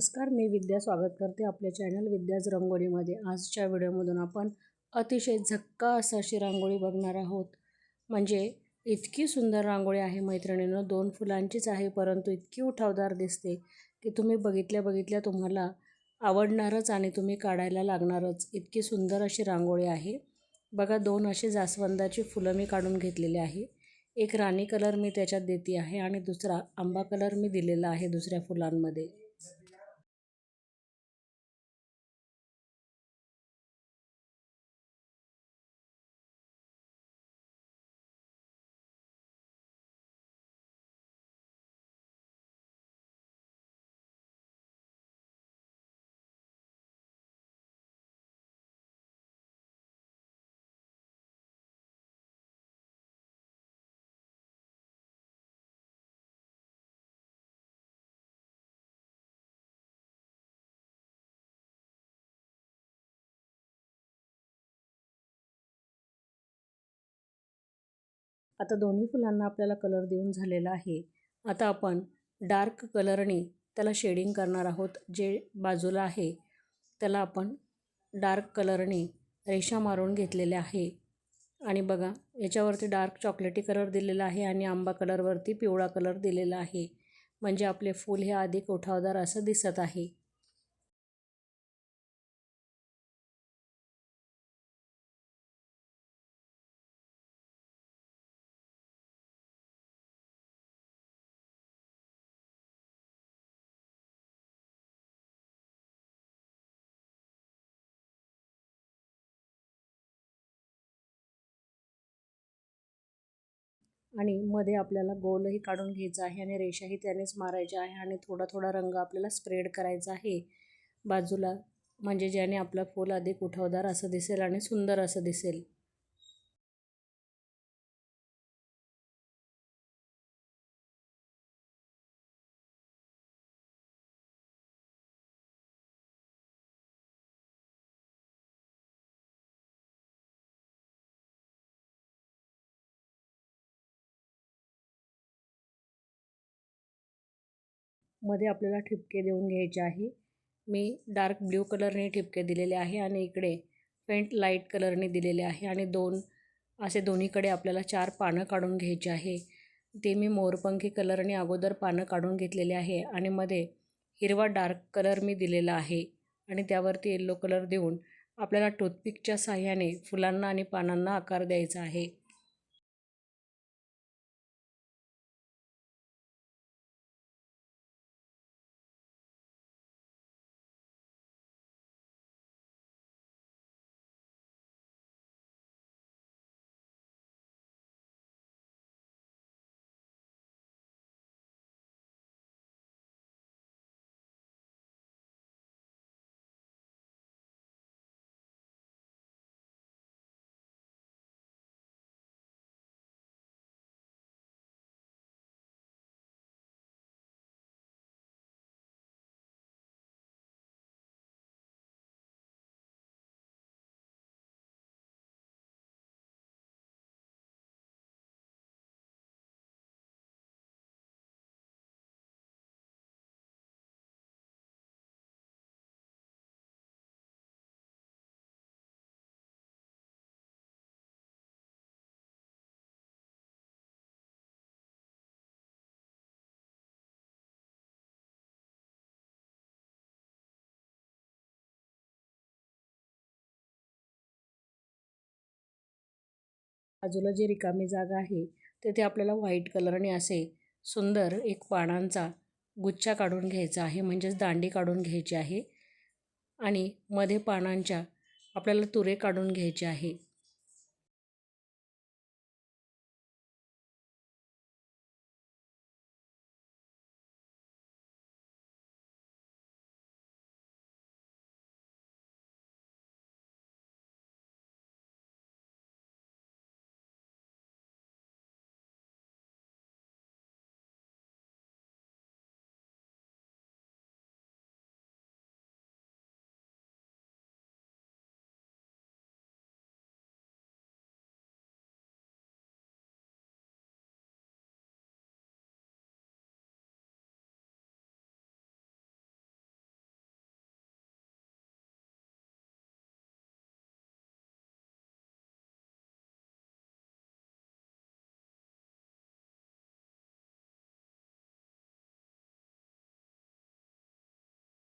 नमस्कार, मी विद्या स्वागत करते आपल्या चॅनल विद्याज रंगोळीमध्ये। आजच्या व्हिडिओमधून आपण अतिशय झक्कास अशी रांगोळी बघणार आहोत। म्हणजे इतकी सुंदर रांगोळी आहे मैत्रिणींनो, 2 फुलांचीच आहे परंतु इतकी उठावदार दिसते की तुम्ही बघितल्या तुम्हाला आवडणारच आणि तुम्ही काढायला लागणारच। इतकी सुंदर अशी रांगोळी आहे बघा। 2 अशी जास्वंदाची फुलं मी काढून घेतलेली आहे। एक राणी कलर मी त्याच्यात देते आहे आणि दुसरा आंबा कलर मी दिलेला आहे दुसऱ्या फुलांमध्ये। आता दोन्ही फुलांना आपल्याला कलर देऊन झालेला आहे। आता आपण डार्क कलरने त्याला शेडिंग करणार आहोत। जे बाजूला आहे त्याला आपण डार्क कलरने रेषा मारून घेतलेल्या आहे आणि बघा याच्यावरती डार्क चॉकलेटी कलर दिलेला आहे आणि आंबा कलरवरती पिवळा कलर दिलेला आहे। म्हणजे आपले फूल हे अधिक उठावदार असं दिसत आहे। आणि मध्ये आपल्याला गोलही काढून घ्यायचा आहे आणि रेषाही त्यानेच मारायच्या आहे आणि थोडा थोडा रंग आपल्याला स्प्रेड करायचा आहे बाजूला, म्हणजे ज्याने आपलं फूल अधिक उठावदार असं दिसेल आणि सुंदर असं दिसेल। मध्ये आपल्याला ठिपके देऊन घ्यायचे आहे। मी डार्क ब्ल्यू कलरने ठिपके दिलेले आहे आणि इकडे फेंट लाईट कलरने दिलेले आहे आणि 2 असे दोन्हीकडे आपल्याला 4 पानं काढून घ्यायचे आहे। ते मी मोरपंखी कलरने अगोदर पानं काढून घेतलेले आहे आणि मध्ये हिरवा डार्क कलर मी दिलेला आहे आणि त्यावरती येलो कलर देऊन आपल्याला टूथपिकच्या साहाय्याने फुलांना आणि पानांना आकार द्यायचा आहे। बाजूला जी रिकामी जागा आहे तेथे आपल्याला व्हाईट कलरने असे सुंदर एक पानांचा गुच्छा काढून घ्यायचा आहे, म्हणजेच दांडी काढून घ्यायची आहे आणि मध्ये पानांच्या आपल्याला तुरे काढून घ्यायचे आहे।